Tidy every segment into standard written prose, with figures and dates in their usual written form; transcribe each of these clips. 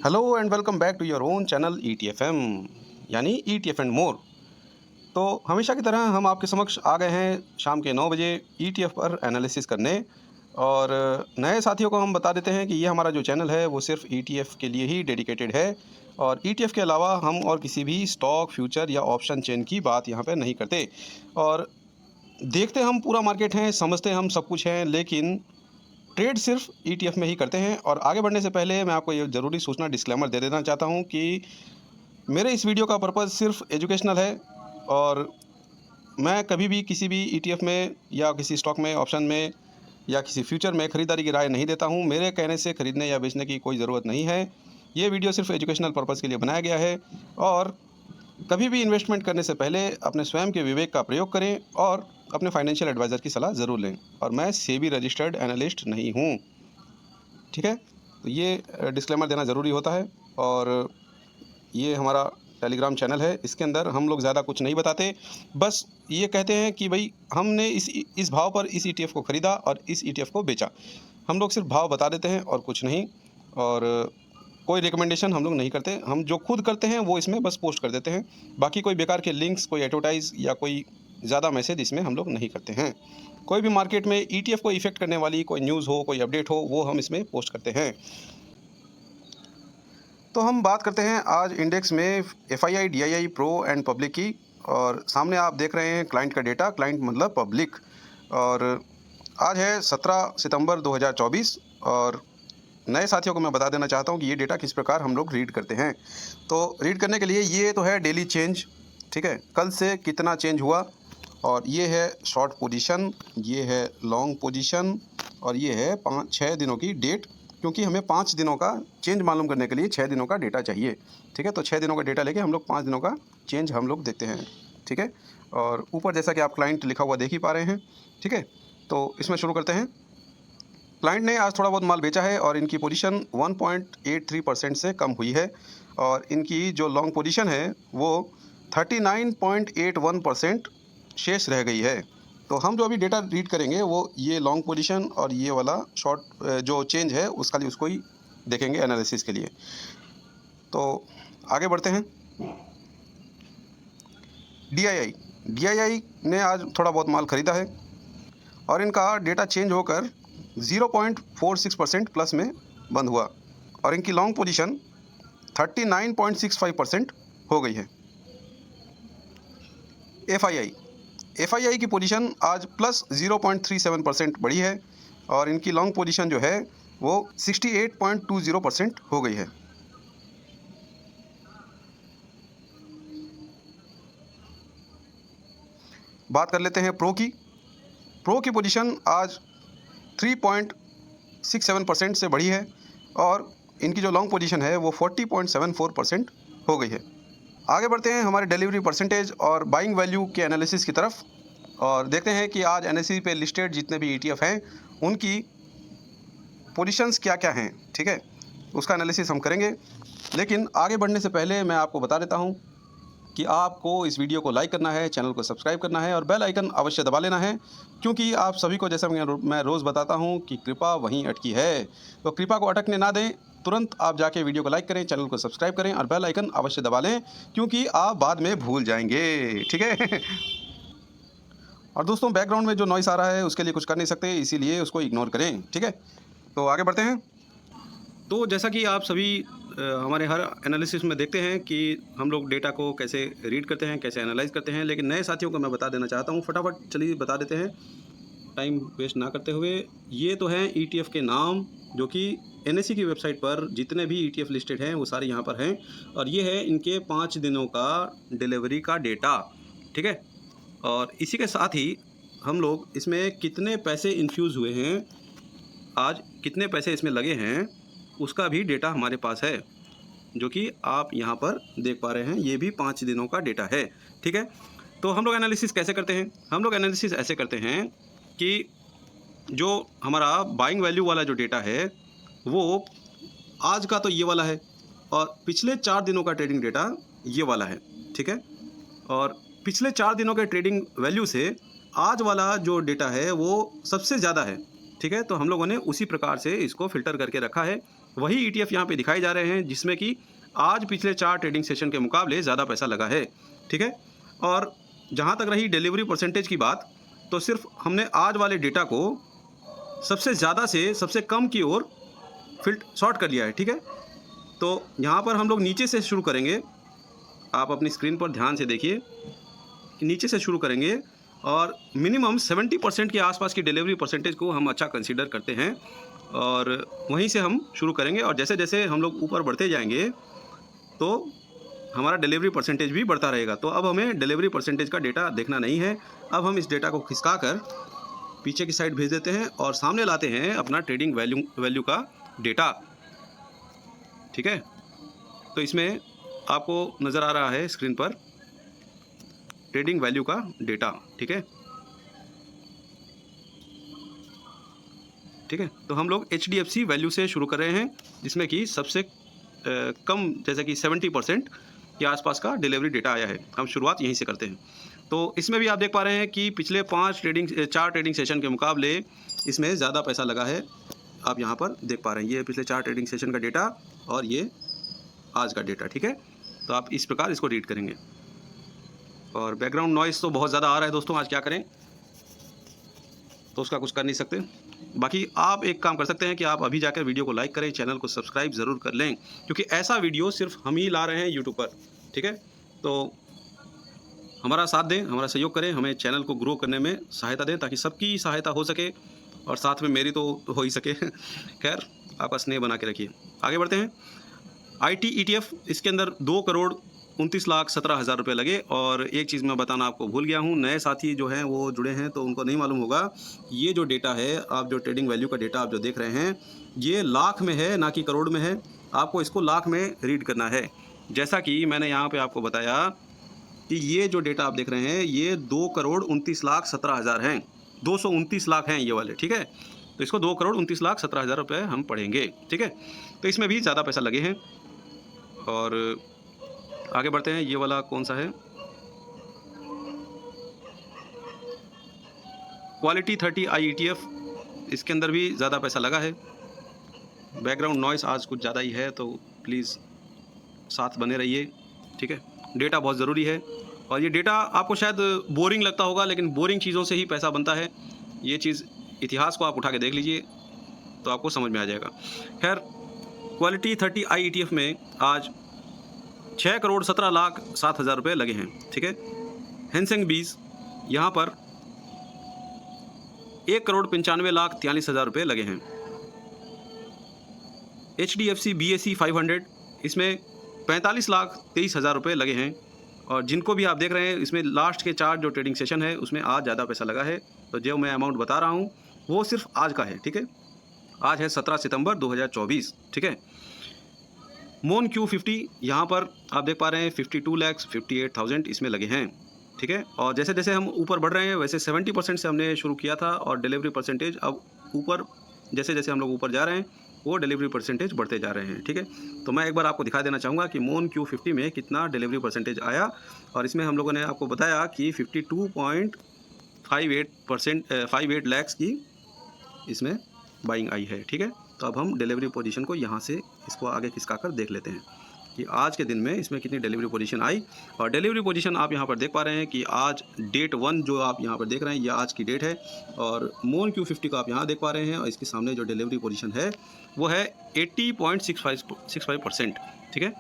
Hello and welcome back to your own channel ETFM यानी ETF and more. तो हमेशा की तरह हम आपके समक्ष आ गए हैं शाम के 9 बजे ETF पर एनालिसिस करने। और नए साथियों को हम बता देते हैं कि ये हमारा जो चैनल है वो सिर्फ ETF के लिए ही डेडिकेटेड है और ETF के अलावा हम और किसी भी स्टॉक, फ्यूचर या ऑप्शन चेन की बात यहाँ पर नहीं करते। और देखते हम पूरा मार्केट हैं, समझते हम सब कुछ हैं, लेकिन ट्रेड सिर्फ ETF में ही करते हैं। और आगे बढ़ने से पहले मैं आपको ये ज़रूरी सूचना डिस्क्लेमर दे देना चाहता हूँ कि मेरे इस वीडियो का पर्पज़ सिर्फ एजुकेशनल है और मैं कभी भी किसी भी ETF में या किसी स्टॉक में, ऑप्शन में या किसी फ्यूचर में ख़रीदारी की राय नहीं देता हूँ। मेरे कहने से ख़रीदने या बेचने की कोई ज़रूरत नहीं है। ये वीडियो सिर्फ एजुकेशनल पर्पज़ के लिए बनाया गया है। और कभी भी इन्वेस्टमेंट करने से पहले अपने स्वयं के विवेक का प्रयोग करें और अपने फाइनेंशियल एडवाइज़र की सलाह ज़रूर लें। और मैं सेबी रजिस्टर्ड एनालिस्ट नहीं हूँ, ठीक है। तो ये डिस्क्लेमर देना ज़रूरी होता है। और ये हमारा टेलीग्राम चैनल है, इसके अंदर हम लोग ज़्यादा कुछ नहीं बताते, बस ये कहते हैं कि भाई हमने इस भाव पर इस ETF को ख़रीदा और इस ETF को बेचा। हम लोग सिर्फ भाव बता देते हैं और कुछ नहीं। और कोई रिकमेंडेशन हम लोग नहीं करते, हम जो खुद करते हैं वो इसमें बस पोस्ट कर देते हैं। बाकी कोई बेकार के लिंक्स, कोई एडवर्टाइज़ या कोई ज़्यादा मैसेज इसमें हम लोग नहीं करते हैं। कोई भी मार्केट में ETF को इफ़ेक्ट करने वाली कोई न्यूज़ हो, कोई अपडेट हो, वो हम इसमें पोस्ट करते हैं। तो हम बात करते हैं आज इंडेक्स में FII, DII, pro and public की। और सामने आप देख रहे हैं क्लाइंट का डेटा, क्लाइंट मतलब पब्लिक। और आज है 17 सितंबर 2024 और नए साथियों को मैं बता देना चाहता हूँ कि ये डेटा किस प्रकार हम लोग रीड करते हैं। तो रीड करने के लिए ये तो है डेली चेंज, ठीक है, कल से कितना चेंज हुआ। और ये है शॉर्ट पोजीशन, ये है लॉन्ग पोजीशन और ये है 5-6 दिनों की डेट, क्योंकि हमें 5 दिनों का चेंज मालूम करने के लिए 6 दिनों का डेटा चाहिए, ठीक है। तो 6 दिनों का डेटा लेके हम लोग 5 दिनों का चेंज हम लोग देखते हैं, ठीक है। और ऊपर जैसा कि आप क्लाइंट लिखा हुआ देख ही पा रहे हैं, ठीक है। तो इसमें शुरू करते हैं। क्लाइंट ने आज थोड़ा बहुत माल बेचा है और इनकी पोजीशन 1.83% से कम हुई है। और इनकी जो लॉन्ग पोजीशन है वो 39.81% शेष रह गई है। तो हम जो अभी डेटा रीड करेंगे वो ये लॉन्ग पोजीशन और ये वाला शॉर्ट जो चेंज है उसको ही देखेंगे एनालिसिस के लिए। तो आगे बढ़ते हैं। DII ने आज थोड़ा बहुत माल ख़रीदा है और इनका डेटा चेंज होकर 0.46% प्लस में बंद हुआ और इनकी लॉन्ग पोजीशन 39.65% हो गई है। FII की पोजीशन आज प्लस 0.37% बढ़ी है और इनकी लॉन्ग पोजीशन जो है वो 68.20% हो गई है। बात कर लेते हैं प्रो की। प्रो की पोजीशन आज 3.67% से बढ़ी है और इनकी जो लॉन्ग पोजीशन है वो 40.74% हो गई है। आगे बढ़ते हैं हमारे डिलीवरी परसेंटेज और बाइंग वैल्यू के एनालिसिस की तरफ और देखते हैं कि आज NSE पे लिस्टेड जितने भी ETF हैं उनकी पोजीशंस क्या क्या हैं, ठीक है। उसका एनालिसिस हम करेंगे, लेकिन आगे बढ़ने से पहले मैं आपको बता देता हूं कि आपको इस वीडियो को लाइक करना है, चैनल को सब्सक्राइब करना है और बेल आइकन अवश्य दबा लेना है, क्योंकि आप सभी को जैसा मैं रोज़ बताता हूं कि कृपा वहीं अटकी है। तो कृपा को अटकने ना दें, तुरंत आप जाके वीडियो को लाइक करें, चैनल को सब्सक्राइब करें और बेल आइकन अवश्य दबा लें, क्योंकि आप बाद में भूल जाएंगे, ठीक है। और दोस्तों, बैकग्राउंड में जो नॉइस आ रहा है उसके लिए कुछ कर नहीं सकते, इसीलिए उसको इग्नोर करें, ठीक है। तो आगे बढ़ते हैं। तो जैसा कि आप सभी हमारे हर एनालिसिस में देखते हैं कि हम लोग डेटा को कैसे रीड करते हैं, कैसे एनालाइज करते हैं, लेकिन नए साथियों को मैं बता देना चाहता हूं, फटाफट चलिए बता देते हैं टाइम वेस्ट ना करते हुए। ये तो हैं ETF के नाम, जो कि NSE की वेबसाइट पर जितने भी ETF लिस्टेड हैं वो सारे यहाँ पर हैं। और ये है इनके 5 दिनों का डिलीवरी का डेटा, ठीक है। और इसी के साथ ही हम लोग इसमें कितने पैसे इन्फ्यूज़ हुए हैं, आज कितने पैसे इसमें लगे हैं, उसका भी डेटा हमारे पास है, जो कि आप यहाँ पर देख पा रहे हैं। ये भी 5 दिनों का डेटा है, ठीक है। तो हम लोग एनालिसिस कैसे करते हैं? हम लोग एनालिसिस ऐसे करते हैं कि जो हमारा बाइंग वैल्यू वाला जो डेटा है वो आज का तो ये वाला है और पिछले 4 दिनों का ट्रेडिंग डेटा ये वाला है, ठीक है। और पिछले 4 दिनों के ट्रेडिंग वैल्यू से आज वाला जो डेटा है वो सबसे ज़्यादा है, ठीक है। तो हम लोगों ने उसी प्रकार से इसको फ़िल्टर करके रखा है। वही ETF यहाँ पे दिखाए जा रहे हैं जिसमें कि आज पिछले 4 ट्रेडिंग सेशन के मुकाबले ज़्यादा पैसा लगा है, ठीक है। और जहाँ तक रही डिलीवरी परसेंटेज की बात, तो सिर्फ हमने आज वाले डेटा को सबसे ज़्यादा से सबसे कम की ओर सॉर्ट कर लिया है, ठीक है। तो यहाँ पर हम लोग नीचे से शुरू करेंगे। आप अपनी स्क्रीन पर ध्यान से देखिए, नीचे से शुरू करेंगे और मिनिमम 70% के आसपास की डिलीवरी परसेंटेज को हम अच्छा कंसीडर करते हैं और वहीं से हम शुरू करेंगे। और जैसे जैसे हम लोग ऊपर बढ़ते जाएंगे तो हमारा डिलीवरी परसेंटेज भी बढ़ता रहेगा। तो अब हमें डिलीवरी परसेंटेज का डेटा देखना नहीं है। अब हम इस डेटा को खिसका कर पीछे की साइड भेज देते हैं और सामने लाते हैं अपना ट्रेडिंग वैल्यू का डेटा, ठीक है। तो इसमें आपको नज़र आ रहा है स्क्रीन पर ट्रेडिंग वैल्यू का डेटा, ठीक है, ठीक है। तो हम लोग HDFC वैल्यू से शुरू कर रहे हैं जिसमें कि सबसे कम जैसे कि 70% के आसपास का डिलीवरी डेटा आया है। हम शुरुआत यहीं से करते हैं। तो इसमें भी आप देख पा रहे हैं कि पिछले 4 ट्रेडिंग सेशन के मुकाबले इसमें ज़्यादा पैसा लगा है। आप यहाँ पर देख पा रहे हैं, ये पिछले 4 ट्रेडिंग सेशन का डेटा और ये आज का डेटा, ठीक है। तो आप इस प्रकार इसको रीड करेंगे। और बैकग्राउंड नॉइज़ तो बहुत ज़्यादा आ रहा है दोस्तों, आज क्या करें, तो उसका कुछ कर नहीं सकते। बाकी आप एक काम कर सकते हैं कि आप अभी जाकर वीडियो को लाइक करें, चैनल को सब्सक्राइब ज़रूर कर लें, क्योंकि ऐसा वीडियो सिर्फ हम ही ला रहे हैं यूट्यूब पर, ठीक है। तो हमारा साथ दें, हमारा सहयोग करें, हमें चैनल को ग्रो करने में सहायता दें ताकि सबकी सहायता हो सके और साथ में मेरी तो हो ही सके। खैर, आपका स्नेह बना के रखिए। आगे बढ़ते हैं। IT ETF, इसके अंदर 2,29,17,000 रुपये लगे। और एक चीज़ मैं बताना आपको भूल गया हूँ, नए साथी जो हैं वो जुड़े हैं तो उनको नहीं मालूम होगा, ये जो डेटा है, आप जो ट्रेडिंग वैल्यू का डेटा आप जो देख रहे हैं, ये लाख में है ना कि करोड़ में है। आपको इसको लाख में रीड करना है। जैसा कि मैंने यहाँ पे आपको बताया कि ये जो डेटा आप देख रहे हैं ये 2,29,17,000 हैं, 229 लाख हैं ये वाले, ठीक है। तो इसको 2,29,17,000 रुपये हम पढ़ेंगे, ठीक है। तो इसमें भी ज़्यादा पैसा लगे हैं। और आगे बढ़ते हैं। ये वाला कौन सा है, क्वालिटी 30 IETF, इसके अंदर भी ज़्यादा पैसा लगा है। बैकग्राउंड नॉइस आज कुछ ज़्यादा ही है तो प्लीज़ साथ बने रहिए, ठीक है। डेटा बहुत ज़रूरी है और ये डेटा आपको शायद बोरिंग लगता होगा, लेकिन बोरिंग चीज़ों से ही पैसा बनता है। ये चीज़ इतिहास को आप उठा के देख लीजिए तो आपको समझ में आ जाएगा। खैर, क्वालिटी 30 IETF में आज 6,17,07,000 रुपये लगे हैं, ठीक है। हैंसेंग बीज यहाँ पर 1,95,43,000 रुपये लगे हैं। HDFC BSE 500, इसमें 45,23,000 रुपये लगे हैं। और जिनको भी आप देख रहे हैं, इसमें लास्ट के 4 जो ट्रेडिंग सेशन है उसमें आज ज़्यादा पैसा लगा है। तो जो मैं अमाउंट बता रहा हूँ वो सिर्फ आज का है, ठीक है। आज है 17 सितंबर 2024, ठीक है। मोन Q50, यहाँ पर आप देख पा रहे हैं 52,58,000 इसमें लगे हैं, ठीक है। और जैसे जैसे हम ऊपर बढ़ रहे हैं वैसे 70% से हमने शुरू किया था और डिलीवरी परसेंटेज अब ऊपर, जैसे जैसे हम लोग ऊपर जा रहे हैं वो डिलीवरी परसेंटेज बढ़ते जा रहे हैं, ठीक है। तो मैं एक बार आपको दिखा देना चाहूँगा कि मोन Q50 में कितना डिलीवरी परसेंटेज आया। और इसमें हम लोगों ने आपको बताया कि 52.58 लाख की इसमें बाइंग आई है, ठीक है। तो अब हम डिलीवरी पोजीशन को यहाँ से इसको आगे खिसका कर देख लेते हैं कि आज के दिन में इसमें कितनी डिलीवरी पोजीशन आई। और डिलीवरी पोजीशन आप यहाँ पर देख पा रहे हैं कि आज डेट 1 जो आप यहाँ पर देख रहे हैं ये आज की डेट है। और मोन Q50 को आप यहाँ देख पा रहे हैं और इसके सामने जो डिलीवरी पोजीशन है वो है 80.65%, ठीक है।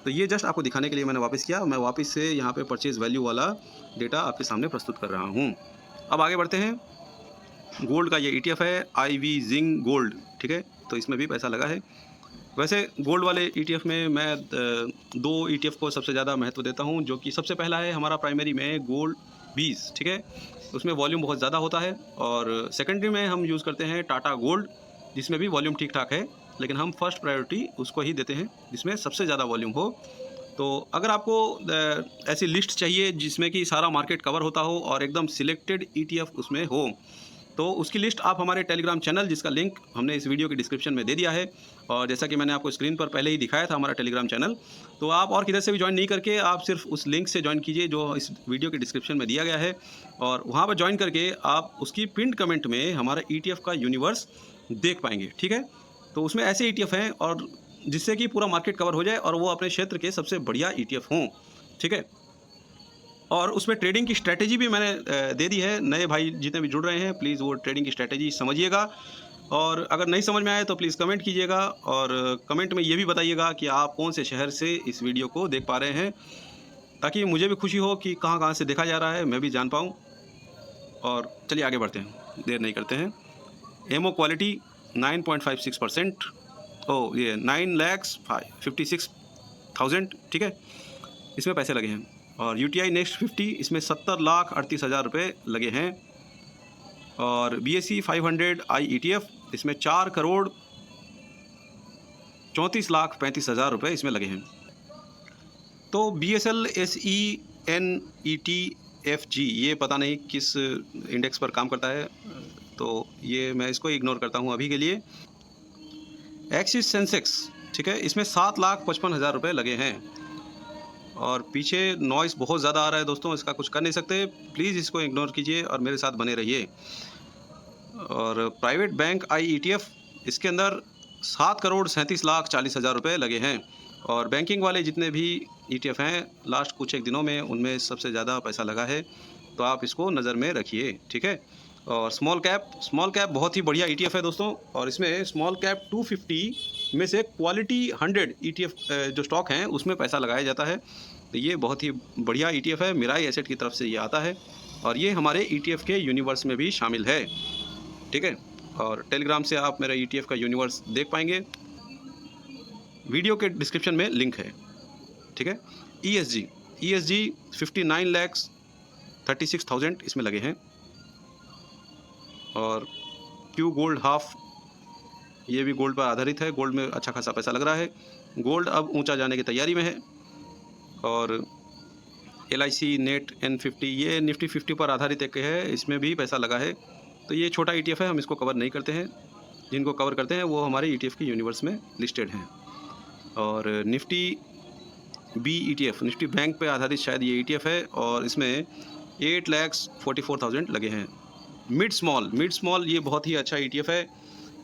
तो ये जस्ट आपको दिखाने के लिए मैंने वापस किया। मैं वापस से यहाँ पे परचेज़ वैल्यू वाला डेटा आपके सामने प्रस्तुत कर रहा हूँ। अब आगे बढ़ते हैं। गोल्ड का ये ETF है IV जिंक गोल्ड, ठीक है। तो इसमें भी पैसा लगा है। वैसे गोल्ड वाले ETF में मैं 2 ETF को सबसे ज़्यादा महत्व देता हूँ, जो कि सबसे पहला है हमारा प्राइमरी में गोल्ड 20, ठीक है। उसमें वॉल्यूम बहुत ज़्यादा होता है। और सेकेंडरी में हम यूज़ करते हैं टाटा गोल्ड, जिसमें भी वॉल्यूम ठीक ठाक है, लेकिन हम फर्स्ट प्रायोरिटी उसको ही देते हैं जिसमें सबसे ज़्यादा वॉल्यूम हो। तो अगर आपको ऐसी लिस्ट चाहिए जिसमें कि सारा मार्केट कवर होता हो और एकदम सिलेक्टेड ETF उसमें हो, तो उसकी लिस्ट आप हमारे टेलीग्राम चैनल, जिसका लिंक हमने इस वीडियो के डिस्क्रिप्शन में दे दिया है, और जैसा कि मैंने आपको स्क्रीन पर पहले ही दिखाया था हमारा टेलीग्राम चैनल, तो आप और किधर से भी ज्वाइन नहीं करके आप सिर्फ उस लिंक से ज्वाइन कीजिए जो इस वीडियो के डिस्क्रिप्शन में दिया गया है, और वहाँ पर ज्वाइन करके आप उसकी पिन्ड कमेंट में हमारा ETF का यूनिवर्स देख पाएंगे। ठीक है, तो उसमें ऐसे ETF हैं और जिससे कि पूरा मार्केट कवर हो जाए और वो अपने क्षेत्र के सबसे बढ़िया ETF हों। ठीक है, और उसमें ट्रेडिंग की स्ट्रैटेजी भी मैंने दे दी है। नए भाई जितने भी जुड़ रहे हैं प्लीज़ वो ट्रेडिंग की स्ट्रैटेजी समझिएगा, और अगर नहीं समझ में आए तो प्लीज़ कमेंट कीजिएगा, और कमेंट में ये भी बताइएगा कि आप कौन से शहर से इस वीडियो को देख पा रहे हैं, ताकि मुझे भी खुशी हो कि कहाँ कहाँ से देखा जा रहा है, मैं भी जान पाऊँ। और चलिए आगे बढ़ते हैं, देर नहीं करते हैं। एमओ क्वालिटी 9.56%, ये 9,56,000, ठीक है, इसमें पैसे लगे हैं। और UTI नेक्स्ट 50, इसमें 70,38,000 रुपये लगे हैं। और BSE 500 I ETF, इसमें 4,34,35,000 रुपये इसमें लगे हैं। तो BSL SENETFG ये पता नहीं किस इंडेक्स पर काम करता है, तो ये मैं इसको इग्नोर करता हूँ अभी के लिए। एक्सिस सेंसेक्स, ठीक है, इसमें 7,55,000 रुपये लगे हैं। और पीछे नॉइस बहुत ज़्यादा आ रहा है दोस्तों, इसका कुछ कर नहीं सकते, प्लीज़ इसको इग्नोर कीजिए और मेरे साथ बने रहिए। और प्राइवेट बैंक I ETF, इसके अंदर 7,37,40,000 रुपये लगे हैं। और बैंकिंग वाले जितने भी ETF हैं लास्ट कुछ एक दिनों में, उनमें सबसे ज़्यादा पैसा लगा है, तो आप इसको नज़र में रखिए। ठीक है, और स्मॉल कैप बहुत ही बढ़िया ETF है दोस्तों, और इसमें स्मॉल कैप 250 में से क्वालिटी 100 ETF जो स्टॉक हैं उसमें पैसा लगाया जाता है। तो ये बहुत ही बढ़िया ETF है, मिराई एसेट की तरफ से ये आता है, और ये हमारे ETF के यूनिवर्स में भी शामिल है। ठीक है, और टेलीग्राम से आप मेरा ETF का यूनिवर्स देख पाएंगे, वीडियो के डिस्क्रिप्शन में लिंक है। ठीक है, ESG 59,36,000 इसमें लगे हैं। और Q गोल्ड हाफ, ये भी गोल्ड पर आधारित है, गोल्ड में अच्छा खासा पैसा लग रहा है, गोल्ड अब ऊंचा जाने की तैयारी में है। और LIC नेट N50, ये निफ्टी 50 पर आधारित एक है, इसमें भी पैसा लगा है। तो ये छोटा ETF है, हम इसको कवर नहीं करते हैं, जिनको कवर करते हैं वो हमारे ETF के यूनिवर्स में लिस्टेड हैं। और Nifty B ETF, Nifty bank पे आधारित शायद ये ETF है, और इसमें 8,44,000 लगे हैं। मिड स्मॉल ये बहुत ही अच्छा ETF है,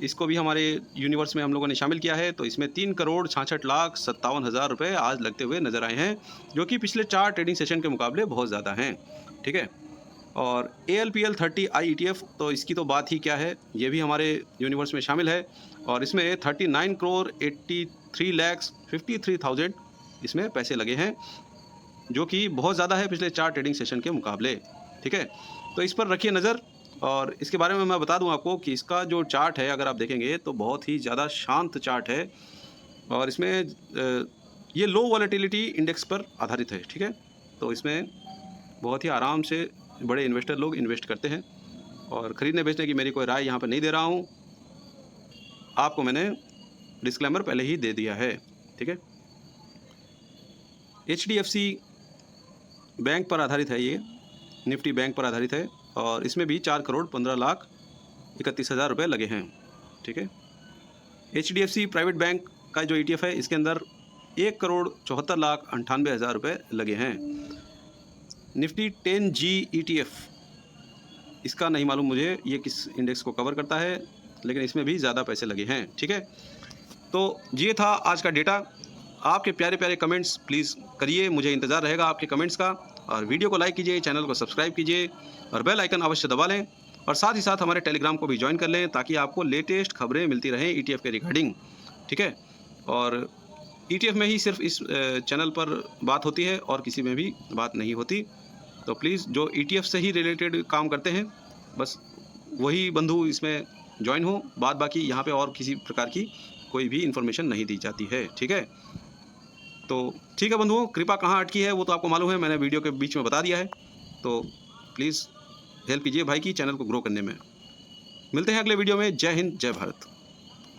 इसको भी हमारे यूनिवर्स में हम लोगों ने शामिल किया है। तो इसमें 3,66,57,000 रुपये आज लगते हुए नज़र आए हैं, जो कि पिछले 4 ट्रेडिंग सेशन के मुकाबले बहुत ज़्यादा हैं। ठीक है, और ALPL 30 I ETF, तो इसकी तो बात ही क्या है, ये भी हमारे यूनिवर्स में शामिल है, और इसमें 39,83,53,000 इसमें पैसे लगे हैं, जो कि बहुत ज़्यादा है पिछले 4 ट्रेडिंग सेशन के मुकाबले। ठीक है, तो इस पर रखिए नज़र। और इसके बारे में मैं बता दूं आपको कि इसका जो चार्ट है अगर आप देखेंगे तो बहुत ही ज़्यादा शांत चार्ट है, और इसमें ये लो वॉलेटिलिटी इंडेक्स पर आधारित है। ठीक है, तो इसमें बहुत ही आराम से बड़े इन्वेस्टर लोग इन्वेस्ट करते हैं, और ख़रीदने बेचने की मेरी कोई राय यहाँ पर नहीं दे रहा हूँ, आपको मैंने डिस्क्लेमर पहले ही दे दिया है। ठीक है, HDFC बैंक पर आधारित है, ये निफ्टी बैंक पर आधारित है, और इसमें भी 4,15,31,000 रुपये लगे हैं। ठीक है, HDFC प्राइवेट बैंक का जो ETF है, इसके अंदर 1,74,98,000 रुपये लगे हैं। निफ्टी 10G ETF, इसका नहीं मालूम मुझे ये किस इंडेक्स को कवर करता है, लेकिन इसमें भी ज़्यादा पैसे लगे हैं। ठीक है, तो ये था आज का डेटा। आपके प्यारे प्यारे कमेंट्स प्लीज़ करिए, मुझे इंतज़ार रहेगा आपके कमेंट्स का, और वीडियो को लाइक कीजिए, चैनल को सब्सक्राइब कीजिए, और बेल आइकन अवश्य दबा लें, और साथ ही साथ हमारे टेलीग्राम को भी ज्वाइन कर लें, ताकि आपको लेटेस्ट खबरें मिलती रहें ETF के रिगार्डिंग। ठीक है, और ETF में ही सिर्फ इस चैनल पर बात होती है, और किसी में भी बात नहीं होती। तो प्लीज़ जो ETF से ही रिलेटेड काम करते हैं बस वही बंधु इसमें ज्वाइन हो, बाद बाकी यहाँ पे और किसी प्रकार की कोई भी इन्फॉर्मेशन नहीं दी जाती है। ठीक है, तो ठीक है बंधुओं, कृपा कहाँ अटकी है वो तो आपको मालूम है, मैंने वीडियो के बीच में बता दिया है। तो प्लीज़ हेल्प कीजिए भाई की चैनल को ग्रो करने में। मिलते हैं अगले वीडियो में। जय हिंद, जय भारत।